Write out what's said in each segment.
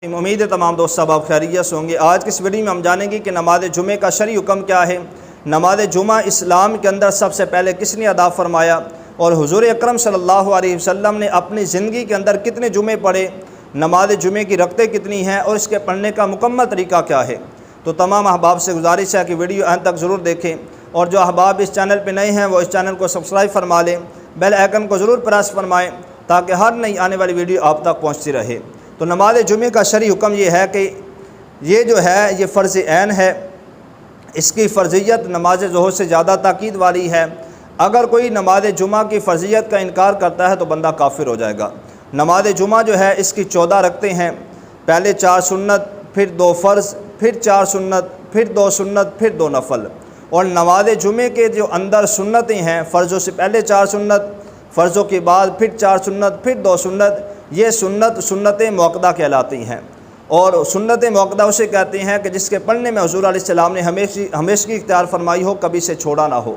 امید ہے تمام دوست صاحب خیریت سے ہوں گے۔ آج کی اس ویڈیو میں ہم جانیں گے کہ نماز جمعہ کا شرعی حکم کیا ہے، نماز جمعہ اسلام کے اندر سب سے پہلے کس نے ادا فرمایا، اور حضور اکرم صلی اللہ علیہ وسلم نے اپنی زندگی کے اندر کتنے جمعے پڑھے، نماز جمعہ کی رکعتیں کتنی ہیں اور اس کے پڑھنے کا مکمل طریقہ کیا ہے۔ تو تمام احباب سے گزارش ہے کہ ویڈیو اینڈ تک ضرور دیکھیں، اور جو احباب اس چینل پہ نئے ہیں وہ اس چینل کو سبسکرائب فرما لیں، بیل آئیکن کو ضرور پریس فرمائیں تاکہ ہر نئی آنے والی ویڈیو آپ تک پہنچتی رہے۔ تو نماز جمعہ کا شرعی حکم یہ ہے کہ یہ جو ہے یہ فرض عین ہے، اس کی فرضیت نماز ظہر سے زیادہ تاکید والی ہے۔ اگر کوئی نماز جمعہ کی فرضیت کا انکار کرتا ہے تو بندہ کافر ہو جائے گا۔ نماز جمعہ جو ہے اس کی 14 رکعتیں ہیں، پہلے 4 سنت، پھر 2 فرض، پھر 4 سنت، پھر 2 سنت، پھر 2 نفل۔ اور نماز جمعہ کے جو اندر سنتیں ہیں، فرضوں سے پہلے 4 سنت، فرضوں کے بعد پھر 4 سنت، پھر 2 سنت، یہ سنت موقدہ کہلاتی ہیں۔ اور سنت موقدہ اسے کہتے ہیں کہ جس کے پڑھنے میں حضور علیہ السلام نے ہمیشگی اختیار فرمائی ہو، کبھی سے چھوڑا نہ ہو۔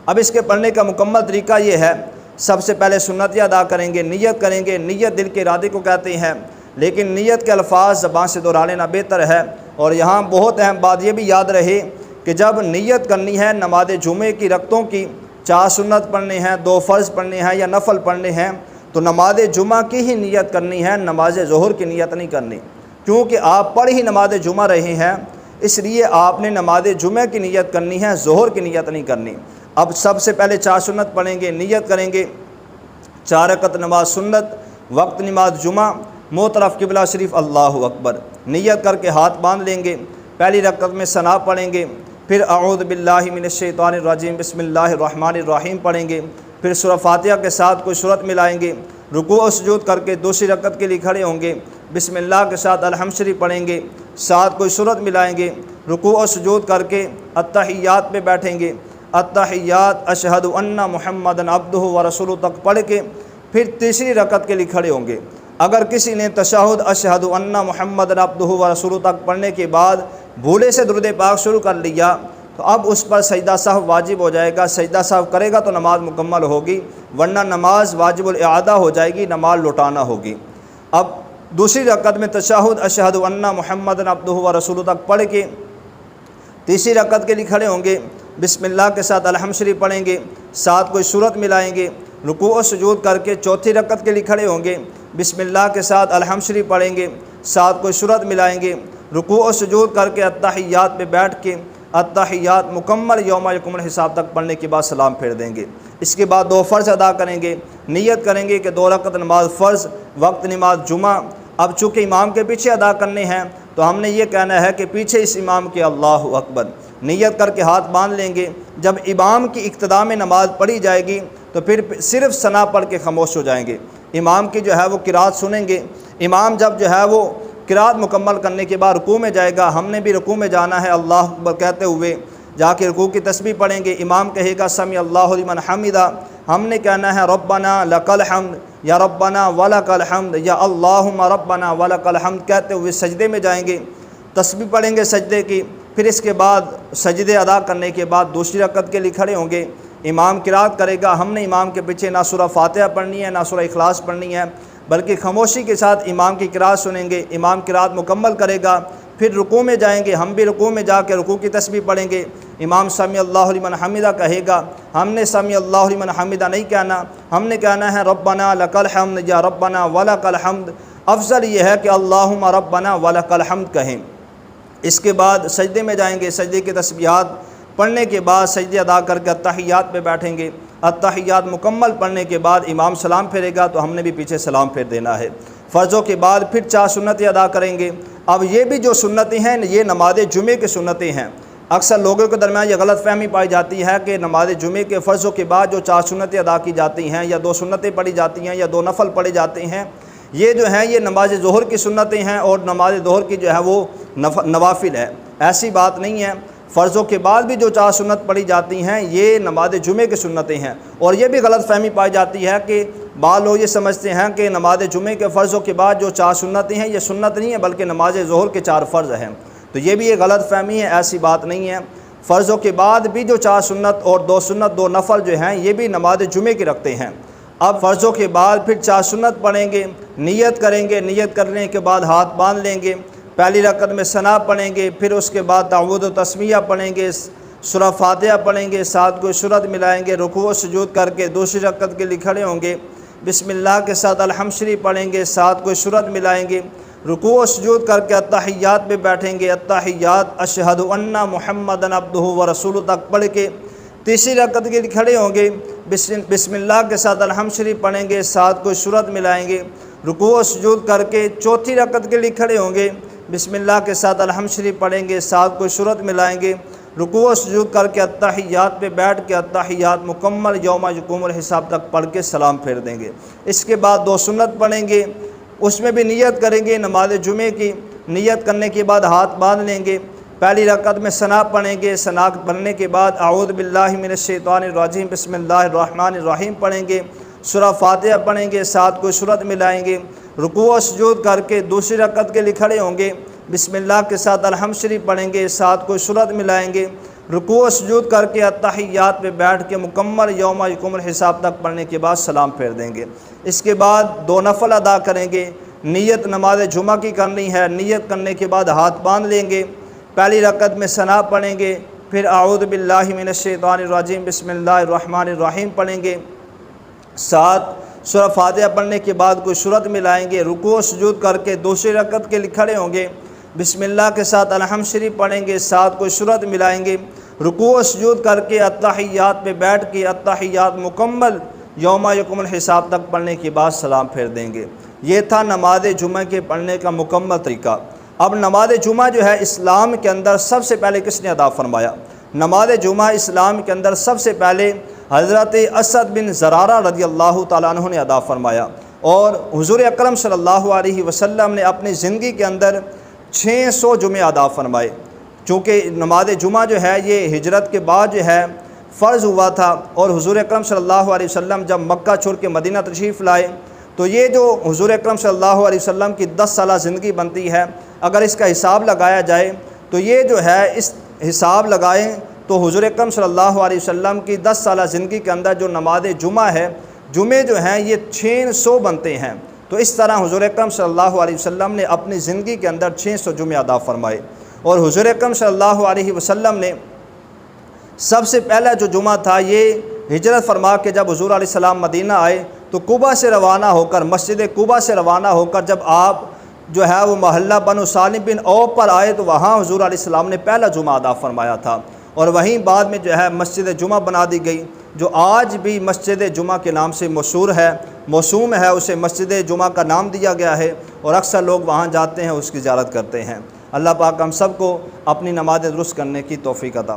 اب اس کے پڑھنے کا مکمل طریقہ یہ ہے، سب سے پہلے سنتیں ادا کریں گے، نیت کریں گے۔ نیت دل کے ارادے کو کہتے ہیں، لیکن نیت کے الفاظ زبان سے دہرا لینا بہتر ہے۔ اور یہاں بہت اہم بات یہ بھی یاد رہے کہ جب نیت کرنی ہے نماز جمعہ کی رکعتوں کی، 4 سنت پڑھنے ہیں، 2 فرض پڑھنے ہیں یا نفل پڑھنے ہیں، تو نماز جمعہ کی ہی نیت کرنی ہے، نماز ظہر کی نیت نہیں کرنی، کیونکہ آپ پڑھ ہی نماز جمعہ رہے ہیں، اس لیے آپ نے نماز جمعہ کی نیت کرنی ہے، ظہر کی نیت نہیں کرنی۔ اب سب سے پہلے 4 سنت پڑھیں گے، نیت کریں گے 4 رکعت نماز سنت، وقت نماز جمعہ، منہ طرف قبلہ شریف، اللہ اکبر، نیت کر کے ہاتھ باندھ لیں گے۔ پہلی رکعت میں ثنا پڑھیں گے، پھر اعوذ باللہ من الشیطان الرجیم بسم اللہ الرحمن الرحیم پڑھیں گے، پھر سورہ فاتحہ کے ساتھ کوئی سورت ملائیں گے، رکوع و سجود کر کے دوسری رکعت کے لیے کھڑے ہوں گے، بسم اللہ کے ساتھ الحمد شریف پڑھیں گے، ساتھ کوئی سورت ملائیں گے، رکوع و سجود کر کے التحیات پہ بیٹھیں گے، التحیات اشہد ان محمدًا عبدہ ورسولہ تک پڑھ کے پھر تیسری رکعت کے لیے کھڑے ہوں گے۔ اگر کسی نے تشہد اشہد ان محمدًا عبدہ ورسولہ تک پڑھنے کے بعد بھولے سے درود پاک شروع کر لیا تو اب اس پر سجدہ سہو واجب ہو جائے گا۔ سجدہ سہو کرے گا تو نماز مکمل ہوگی، ورنہ نماز واجب الاعادہ ہو جائے گی، نماز لوٹانا ہوگی۔ اب دوسری رکعت میں تشہد اشہد ان محمدًا عبدہ ورسولہ تک پڑھ کے تیسری رکعت کے لیے کھڑے ہوں گے، بسم اللہ کے ساتھ الحمد شریف پڑھیں گے، ساتھ کوئی سورت ملائیں گے، رکوع و سجود کر کے چوتھی رکعت کے لیے کھڑے ہوں گے، بسم اللہ کے ساتھ الحمد شریف پڑھیں گے، ساتھ کوئی سورت ملائیں گے، رکوع و سجود کر کے التحیات پہ بیٹھ کے التحیات مکمل یوم یقوم الحساب تک پڑھنے کے بعد سلام پھیر دیں گے۔ اس کے بعد 2 فرض ادا کریں گے، نیت کریں گے کہ 2 رکعت نماز فرض، وقت نماز جمعہ۔ اب چونکہ امام کے پیچھے ادا کرنے ہیں تو ہم نے یہ کہنا ہے کہ پیچھے اس امام کے اللہ اکبر، نیت کر کے ہاتھ باندھ لیں گے۔ جب امام کی اقتداء میں نماز پڑھی جائے گی تو پھر صرف ثنا پڑھ کے خاموش ہو جائیں گے، امام کی جو ہے وہ قرات سنیں گے۔ امام جب جو ہے وہ قرات مکمل کرنے کے بعد رکوع میں جائے گا، ہم نے بھی رکوع میں جانا ہے، اللہ اکبر کہتے ہوئے جا کے رکوع کی تسبیح پڑھیں گے۔ امام کہے گا سمع اللہ لمن حمدہ، ہم نے کہنا ہے ربنا لک الحمد یا ربنا ولک الحمد یا اللہم ربنا ولک الحمد کہتے ہوئے سجدے میں جائیں گے، تسبیح پڑھیں گے سجدے کی۔ پھر اس کے بعد سجدے ادا کرنے کے بعد دوسری رکعت کے لیے کھڑے ہوں گے، امام قرات کرے گا، ہم نے امام کے پیچھے نہ سورہ فاتحہ پڑھنی ہے نہ سورہ اخلاص پڑھنی ہے، بلکہ خاموشی کے ساتھ امام کی قرات سنیں گے۔ امام قرات مکمل کرے گا، پھر رکوع میں جائیں گے، ہم بھی رکوع میں جا کے رکوع کی تسبیح پڑھیں گے۔ امام سمع اللہ لمن حمدہ کہے گا، ہم نے سمع اللہ لمن حمدہ نہیں کہنا، ہم نے کہنا ہے ربنا لک الحمد یا ربنا ولک الحمد۔ افضل یہ ہے کہ اللہم ربنا ولک الحمد کہیں۔ اس کے بعد سجدے میں جائیں گے، سجدے کی تسبیحات پڑھنے کے بعد سجدے ادا کر کے التحیات پہ بیٹھیں گے۔ التحیات مکمل پڑھنے کے بعد امام سلام پھیرے گا تو ہم نے بھی پیچھے سلام پھیر دینا ہے۔ فرضوں کے بعد پھر 4 سنتیں ادا کریں گے۔ اب یہ بھی جو سنتیں ہیں یہ نماز جمعہ کی سنتیں ہیں۔ اکثر لوگوں کے درمیان یہ غلط فہمی پائی جاتی ہے کہ نماز جمعہ کے فرضوں کے بعد جو 4 سنتیں ادا کی جاتی ہیں یا 2 سنتیں پڑھی جاتی ہیں یا 2 نفل پڑھے جاتے ہیں، یہ جو ہیں یہ نماز ظہر کی سنتیں ہیں اور نماز ظہر کی جو ہے وہ نوافل ہے۔ ایسی بات نہیں ہے، فرضوں کے بعد بھی جو 4 سنت پڑھی جاتی ہیں یہ نماز جمعہ کی سنتیں ہیں۔ اور یہ بھی غلط فہمی پائی جاتی ہے کہ بعض لوگ یہ سمجھتے ہیں کہ نماز جمعہ کے فرضوں کے بعد جو 4 سنتیں ہیں یہ سنت نہیں ہے بلکہ نماز ظہر کے 4 فرض ہیں، تو یہ بھی ایک غلط فہمی ہے، ایسی بات نہیں ہے۔ فرضوں کے بعد بھی جو 4 سنت اور 2 سنت 2 نفل جو ہیں یہ بھی نماز جمعہ کی رکھتے ہیں۔ اب فرضوں کے بعد پھر 4 سنت پڑھیں گے، نیت کریں گے، نیت کرنے کے بعد ہاتھ باندھ لیں گے، پہلی رکعت میں ثنا پڑھیں گے، پھر اس کے بعد تعوذ و تسمیہ پڑھیں گے، سورہ فاتحہ پڑھیں گے، ساتھ کوئی سورت ملائیں گے، رکوع و سجود کر کے دوسری رکعت کے لیے کھڑے ہوں گے، بسم اللہ کے ساتھ الحمد شریف پڑھیں گے، ساتھ کوئی سورت ملائیں گے، رکوع و سجود کر کے التحیات پہ بیٹھیں گے، التحیات اشہد ان محمدًا عبدہ و رسولہ تک پڑھ کے تیسری رکعت کے لیے کھڑے ہوں گے، بسم اللہ کے ساتھ الحمد شریف پڑھیں گے، ساتھ کوئی سورت ملائیں گے، رکوع و سجود کر کے چوتھی رکعت کے لیے کھڑے ہوں گے، بسم اللہ کے ساتھ الحمد شریف پڑھیں گے، ساتھ کوئی سورت ملائیں گے، رکوع و سجود کر کے التحیات پہ بیٹھ کے التحیات مکمل یوم یقوم الحساب تک پڑھ کے سلام پھیر دیں گے۔ اس کے بعد 2 سنت پڑھیں گے، اس میں بھی نیت کریں گے نماز جمعے کی، نیت کرنے کے بعد ہاتھ باندھ لیں گے، پہلی رکعت میں ثنا پڑھیں گے، ثنا پڑھنے کے بعد اعوذ باللہ من الشیطان الرجیم بسم اللہ الرحمن الرحیم پڑھیں گے، سورہ فاتحہ پڑھیں گے، ساتھ کوئی سورت ملائیں گے، رکوع و سجود کر کے دوسری رکعت کے لیے کھڑے ہوں گے، بسم اللہ کے ساتھ الحمد شریف پڑھیں گے، ساتھ کوئی سورت ملائیں گے، رکوع و سجود کر کے التحیات پہ بیٹھ کے مکمل یوم یقوم الحساب تک پڑھنے کے بعد سلام پھیر دیں گے۔ اس کے بعد 2 نفل ادا کریں گے، نیت نماز جمعہ کی کرنی ہے، نیت کرنے کے بعد ہاتھ باندھ لیں گے، پہلی رکعت میں ثنا پڑھیں گے، پھر اعوذ باللہ من الشیطان الرجیم بسم اللہ الرحمن الرحیم پڑھیں گے، ساتھ سورہ فاتحہ پڑھنے کے بعد کوئی سورت ملائیں گے، رکوع و سجود کر کے دوسری رکعت کے لیے کھڑے ہوں گے، بسم اللہ کے ساتھ الحمد شریف پڑھیں گے، ساتھ کوئی سورت ملائیں گے، رکوع و سجود کر کے التحیات پہ بیٹھ کے التحیات مکمل یوم یقوم الحساب تک پڑھنے کے بعد سلام پھیر دیں گے۔ یہ تھا نماز جمعہ کے پڑھنے کا مکمل طریقہ۔ اب نماز جمعہ جو ہے اسلام کے اندر سب سے پہلے کس نے ادا فرمایا؟ نماز جمعہ اسلام کے اندر سب سے پہلے حضرت اسد بن زرارہ رضی اللہ تعالیٰ عنہ نے ادا فرمایا، اور حضور اکرم صلی اللہ علیہ وسلم نے اپنی زندگی کے اندر 600 جمعے ادا فرمائے۔ چونکہ نماز جمعہ جو ہے یہ ہجرت کے بعد جو ہے فرض ہوا تھا، اور حضور اکرم صلی اللہ علیہ وسلم جب مکہ چھوڑ کے مدینہ تشریف لائے تو یہ جو حضور اکرم صلی اللہ علیہ وسلم کی 10 سالہ زندگی بنتی ہے، اگر اس کا حساب لگایا جائے تو یہ جو ہے اس حساب لگائیں تو حضور اکرم صلی اللہ علیہ وسلم کی 10 سالہ زندگی کے اندر جو نماز جمعہ ہے، جمعے جو ہیں یہ 600 بنتے ہیں۔ تو اس طرح حضور اکرم صلی اللہ علیہ وسلم نے اپنی زندگی کے اندر 600 جمعے ادا فرمائے، اور حضور اکرم صلی اللہ علیہ وسلم نے سب سے پہلا جو جمعہ تھا یہ ہجرت فرما کے جب حضور علیہ السلام مدینہ آئے تو قباء سے روانہ ہو کر، مسجد قباء سے روانہ ہو کر جب آپ جو ہے وہ محلہ بنو سالم بن عوف پر آئے تو وہاں حضور علیہ السلام نے پہلا جمعہ ادا فرمایا تھا، اور وہیں بعد میں جو ہے مسجد جمعہ بنا دی گئی، جو آج بھی مسجد جمعہ کے نام سے مشہور ہے، موسوم ہے، اسے مسجد جمعہ کا نام دیا گیا ہے، اور اکثر لوگ وہاں جاتے ہیں، اس کی زیارت کرتے ہیں۔ اللہ پاک ہم سب کو اپنی نماز درست کرنے کی توفیق عطا